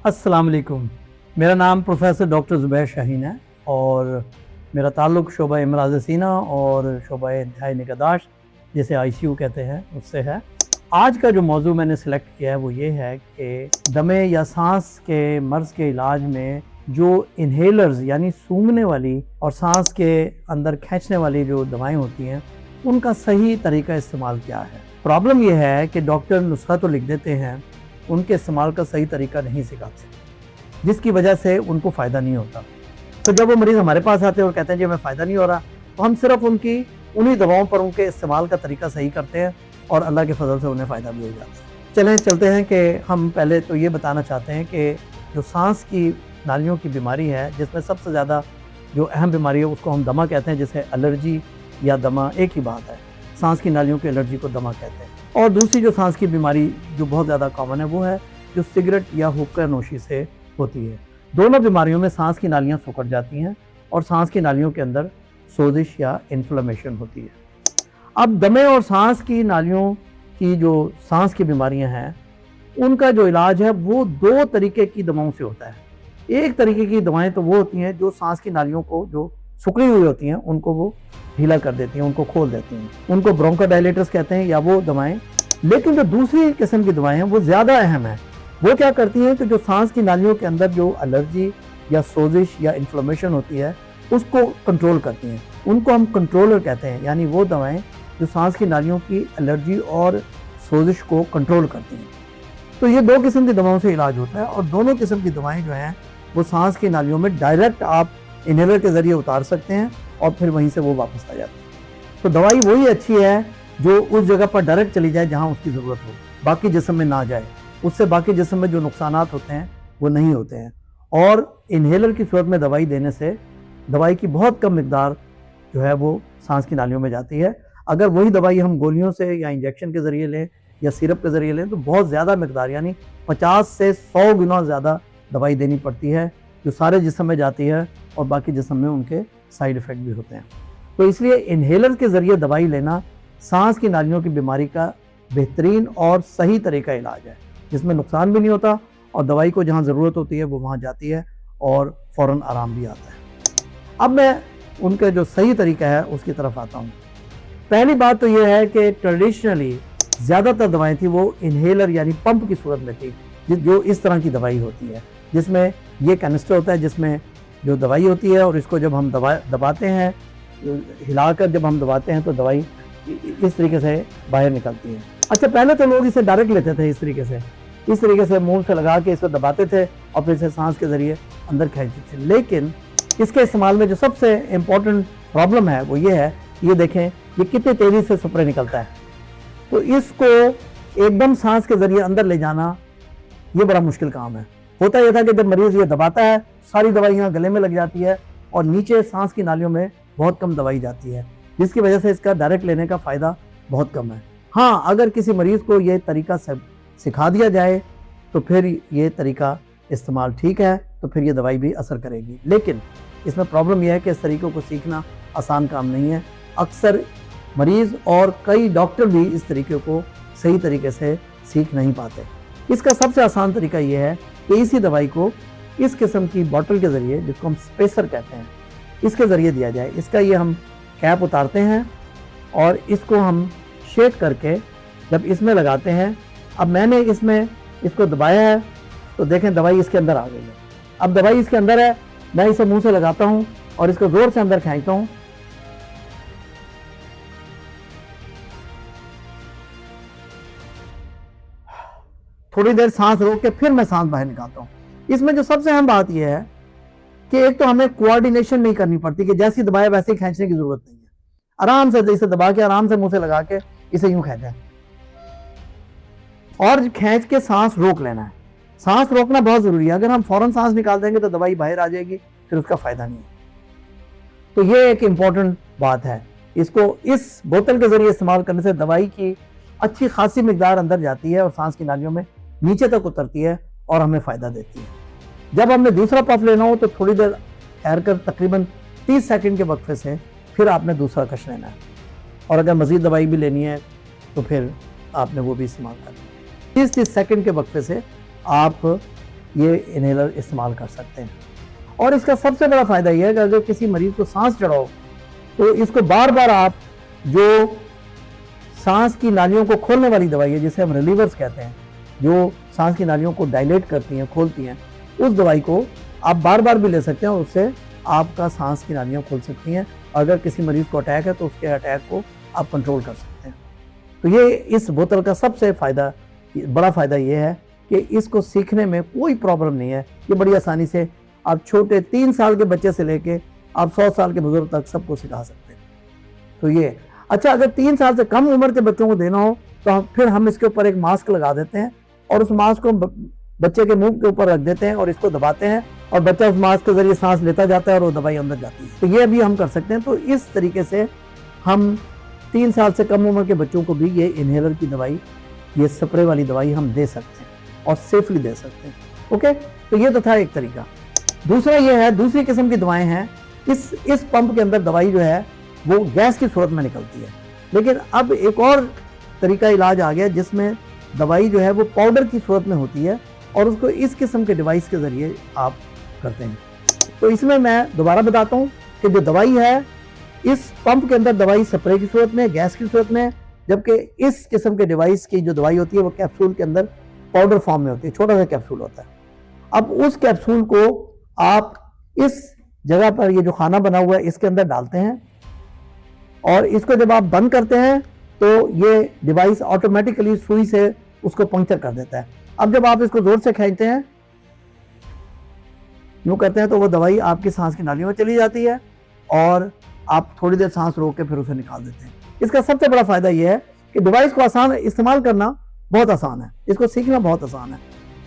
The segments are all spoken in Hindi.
अस्सलाम वालेकुम। मेरा नाम प्रोफेसर डॉक्टर ज़ुबैर शाहीन है और मेरा ताल्लुक़ शोबा इमराज़ सीना और शोबा इंतहाई निगहदाश्त जिसे ICU कहते हैं उससे है। आज का जो मौजू मैंने सिलेक्ट किया है वो ये है कि दमे या सांस के मर्ज़ के इलाज में जो इन्हेलर्स यानी सूंघने वाली और सांस के अंदर खींचने वाली जो दवाएं होती हैं उनका सही तरीका इस्तेमाल क्या है। प्रॉब्लम यह है कि डॉक्टर नुस्खा तो लिख देते हैं, उनके इस्तेमाल का सही तरीका नहीं सिखाते, जिसकी वजह से उनको फ़ायदा नहीं होता। तो जब वो मरीज़ हमारे पास आते हैं और कहते हैं जी हमें फ़ायदा नहीं हो रहा, तो हम सिर्फ उनकी उन्हीं दवाओं पर उनके इस्तेमाल का तरीका सही करते हैं और अल्लाह के फजल से उन्हें फ़ायदा भी हो जाता है। चलते हैं कि हम पहले तो ये बताना चाहते हैं कि जो सांस की नालियों की बीमारी है, जिसमें सबसे ज़्यादा जो अहम बीमारी है उसको हम दमा कहते हैं, जिसे एलर्जी या दमा एक ही बात है। सांस की नालियों की एलर्जी को दमा कहते हैं। और दूसरी जो सांस की बीमारी जो बहुत ज़्यादा कॉमन है वो है जो सिगरेट या हुक्का नोशी से होती है। दोनों बीमारियों में सांस की नालियाँ सिकुड़ जाती हैं और सांस की नालियों के अंदर सोजिश या इन्फ्लेमेशन होती है। अब दमे और सांस की नालियों की जो सांस की बीमारियां हैं उनका जो इलाज है वो दो तरीके की दवाओं से होता है। एक तरीके की दवाएं तो वो होती हैं जो सांस की नालियों को जो सिकुड़ी हुई होती हैं उनको वो ढीला कर देती हैं, उनको खोल देती हैं, उनको ब्रोंकोडायलेटर्स कहते हैं या वो दवाएं। लेकिन जो दूसरी किस्म की दवाएं हैं वो ज़्यादा अहम है। वो क्या करती हैं कि जो सांस की नालियों के अंदर जो एलर्जी या सोजिश या इन्फ्लेमेशन होती है उसको कंट्रोल करती हैं, उनको हम कंट्रोलर कहते हैं। यानी वो दवाएं जो सांस की नालियों की एलर्जी और सोजिश को कंट्रोल करती हैं। तो ये दो किस्म की दवाओं से इलाज होता है और दोनों किस्म की दवाएं जो हैं वो सांस की नालियों में डायरेक्ट आप इन्हेलर के ज़रिए उतार सकते हैं और फिर वहीं से वो वापस आ जाती है। तो दवाई वही अच्छी है जो उस जगह पर डायरेक्ट चली जाए जहाँ उसकी ज़रूरत हो, बाकी जिस्म में ना जाए। उससे बाकी जिस्म में जो नुकसानात होते हैं वो नहीं होते हैं। और इन्हेलर की सूरत में दवाई देने से दवाई की बहुत कम मिकदार जो है वो सांस की नालियों में जाती है। अगर वही दवाई हम गोलियों से या इंजेक्शन के ज़रिए लें या सिरप के ज़रिए लें तो बहुत ज़्यादा मिकदार यानी 50 से 100 गुना ज़्यादा दवाई देनी पड़ती है जो सारे जिस्म में जाती है और बाकी जिस्म में उनके साइड इफ़ेक्ट भी होते हैं। तो इसलिए इन्हेलर के ज़रिए दवाई लेना सांस की नालियों की बीमारी का बेहतरीन और सही तरीका इलाज है, जिसमें नुकसान भी नहीं होता और दवाई को जहाँ ज़रूरत होती है वो वहाँ जाती है और फ़ौरन आराम भी आता है। अब मैं उनका जो सही तरीका है उसकी तरफ आता हूँ। पहली बात तो ये है कि ट्रेडिशनली ज़्यादातर दवाएं थी वो इन्हेलर यानी पंप की सूरत में थी, जो इस तरह की दवाई होती है जिसमें ये कैनिस्टर होता है जिसमें जो दवाई होती है और इसको जब हम दबाते हैं, हिलाकर जब हम दबाते हैं तो दवाई इस तरीके से बाहर निकलती है। अच्छा, पहले तो लोग इसे डायरेक्ट लेते थे, इस तरीके से मुंह से लगा के इसको दबाते थे और फिर इसे सांस के ज़रिए अंदर खींचते थे। लेकिन इसके इस्तेमाल में जो सबसे इम्पोर्टेंट प्रॉब्लम है वो ये है, ये देखें ये कितनी तेज़ी से स्प्रे निकलता है। तो इसको एकदम सांस के ज़रिए अंदर ले जाना ये बड़ा मुश्किल काम है। होता यह था कि जब मरीज़ ये दबाता है सारी दवाई यहाँ गले में लग जाती है और नीचे सांस की नालियों में बहुत कम दवाई जाती है, जिसकी वजह से इसका डायरेक्ट लेने का फ़ायदा बहुत कम है। हाँ, अगर किसी मरीज़ को ये तरीका सिखा दिया जाए तो फिर ये तरीका इस्तेमाल ठीक है, तो फिर ये दवाई भी असर करेगी। लेकिन इसमें प्रॉब्लम यह है कि इस तरीक़ों को सीखना आसान काम नहीं है। अक्सर मरीज़ और कई डॉक्टर भी इस तरीके को सही तरीके से सीख नहीं पाते। इसका सबसे आसान तरीका ये है कि इसी दवाई को इस किस्म की बॉटल के ज़रिए, जिसको हम स्पेसर कहते हैं, इसके ज़रिए दिया जाए। इसका ये हम कैप उतारते हैं और इसको हम शेक करके जब इसमें लगाते हैं, अब मैंने इसमें इसको दबाया है तो देखें दवाई इसके अंदर आ गई है। अब दवाई इसके अंदर है, मैं इसे मुंह से लगाता हूँ और इसको ज़ोर से अंदर खींचता हूँ। थोड़ी देर सांस रोक के फिर मैं सांस बाहर निकालता हूँ। इसमें जो सबसे अहम बात यह है कि एक तो हमें कोऑर्डिनेशन नहीं करनी पड़ती कि जैसी दबाए वैसे ही खींचने की जरूरत नहीं है। आराम से इसे दबा के आराम से मुंह से लगा के इसे यूं खींचें और खींच के सांस रोक लेना है। सांस रोकना बहुत जरूरी है। अगर हम फौरन सांस निकाल देंगे तो दवाई बाहर आ जाएगी, फिर उसका फायदा नहीं है। तो ये एक इम्पॉर्टेंट बात है। इसको इस बोतल के जरिए इस्तेमाल करने से दवाई की अच्छी खासी मिकदार अंदर जाती है और सांस की नालियों में नीचे तक उतरती है और हमें फ़ायदा देती है। जब हमने दूसरा पफ लेना हो तो थोड़ी देर ठहर कर तकरीबन 30 सेकंड के वक्फे से फिर आपने दूसरा कश लेना है और अगर मज़ीद दवाई भी लेनी है तो फिर आपने वो भी इस्तेमाल करना है। 30 सेकंड के वक्फे से आप ये इनहेलर इस्तेमाल कर सकते हैं। और इसका सबसे बड़ा फ़ायदा ये है कि अगर किसी मरीज़ को सांस चढ़ा हो तो इसको बार बार आप जो सांस की नालियों को खोलने वाली दवाई है, जिसे हम रिलीवर्स कहते हैं, जो सांस की नालियों को डायलेट करती हैं, खोलती हैं, उस दवाई को आप बार बार भी ले सकते हैं और उससे आपका सांस की नालियाँ खुल सकती हैं। अगर किसी मरीज़ को अटैक है तो उसके अटैक को आप कंट्रोल कर सकते हैं। तो ये इस बोतल का सबसे बड़ा फ़ायदा ये है कि इसको सीखने में कोई प्रॉब्लम नहीं है। ये बड़ी आसानी से आप छोटे 3 साल के बच्चे से लेके आप 100 साल के बुजुर्ग तक सबको सिखा सकते हैं। तो ये अच्छा, अगर 3 साल से कम उम्र के बच्चों को देना हो तो फिर हम इसके ऊपर एक मास्क लगा देते हैं और उस मास्क को बच्चे के मुंह के ऊपर रख देते हैं और इसको दबाते हैं और बच्चा उस मास्क के जरिए सांस लेता जाता है और वो दवाई अंदर जाती है। तो ये भी हम कर सकते हैं। तो इस तरीके से हम 3 साल से कम उम्र के बच्चों को भी ये इनहेलर की दवाई, ये स्प्रे वाली दवाई हम दे सकते हैं और सेफली दे सकते हैं। ओके, तो ये तो था एक तरीका। दूसरा ये है, दूसरी किस्म की दवाएं हैं। इस पंप के अंदर दवाई जो है वो गैस की सूरत में निकलती है, लेकिन अब एक और तरीका इलाज आ गया जिसमें दवाई जो है वो पाउडर की सूरत में होती है और उसको इस किस्म के डिवाइस के ज़रिए आप करते हैं। तो इसमें मैं दोबारा बताता हूँ कि जो दवाई है, इस पंप के अंदर दवाई स्प्रे की सूरत में, गैस की सूरत में, जबकि इस किस्म के डिवाइस की जो दवाई होती है वो कैप्सूल के अंदर पाउडर फॉर्म में होती है, छोटा सा कैप्सूल होता है। अब उस कैप्सूल को आप इस जगह पर, ये जो खाना बना हुआ है, इसके अंदर डालते हैं और इसको जब आप बंद करते हैं तो ये डिवाइस ऑटोमेटिकली सुई से उसको पंक्चर कर देता है। अब जब आप इसको जोर से खींचते हैं, यूँ करते हैं, तो वो दवाई आपकी सांस की नालियों में चली जाती है और आप थोड़ी देर सांस रोक के फिर उसे निकाल देते हैं। इसका सबसे बड़ा फ़ायदा ये है कि डिवाइस को आसान इस्तेमाल करना बहुत आसान है, इसको सीखना बहुत आसान है।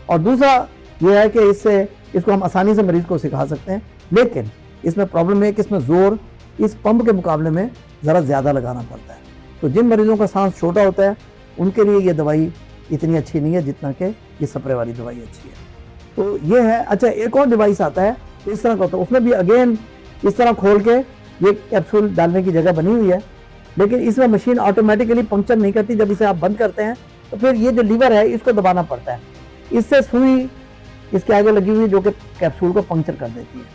और दूसरा ये है कि इसको हम आसानी से मरीज़ को सिखा सकते हैं, लेकिन इसमें प्रॉब्लम है कि इसमें ज़ोर इस पंप के मुकाबले में ज़रा ज़्यादा लगाना पड़ता है। तो जिन मरीज़ों का सांस छोटा होता है उनके लिए ये दवाई इतनी अच्छी नहीं है जितना कि ये स्प्रे वाली दवाई अच्छी है। तो ये है। अच्छा, एक और डिवाइस आता है इस तरह का होता है, उसमें भी अगेन इस तरह खोल के ये कैप्सूल डालने की जगह बनी हुई है, लेकिन इसमें मशीन ऑटोमेटिकली पंक्चर नहीं करती। जब इसे आप बंद करते हैं तो फिर ये जो लीवर है इसको दबाना पड़ता है, इससे सुई इसके आगे लगी हुई जो कि कैप्सूल को पंक्चर कर देती है।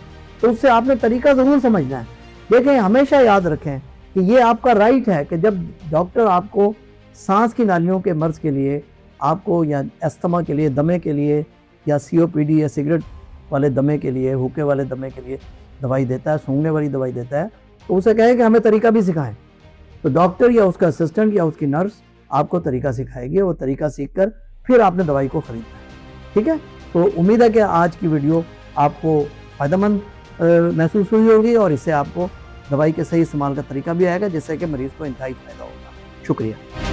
तो उससे आपने तरीका ज़रूर समझना है। लेकिन हमेशा याद रखें कि ये आपका राइट है कि जब डॉक्टर आपको सांस की नालियों के मर्ज़ के लिए, आपको या अस्थमा के लिए, दमे के लिए, या COPD या सिगरेट वाले दमे के लिए, हुक्के वाले दमे के लिए दवाई देता है, सूंघने वाली दवाई देता है, तो उसे कहें कि हमें तरीका भी सिखाएं। तो डॉक्टर या उसका असिस्टेंट या उसकी नर्स आपको तरीका सिखाएगी, वो तरीका सीखकर फिर आपने दवाई को खरीदना है। ठीक है, तो उम्मीद है कि आज की वीडियो आपको फ़ायदेमंद महसूस हुई होगी और इससे आपको दवाई के सही इस्तेमाल का तरीका भी आएगा, जिससे कि मरीज़ को इंतहाई फ़ायदा होगा। शुक्रिया।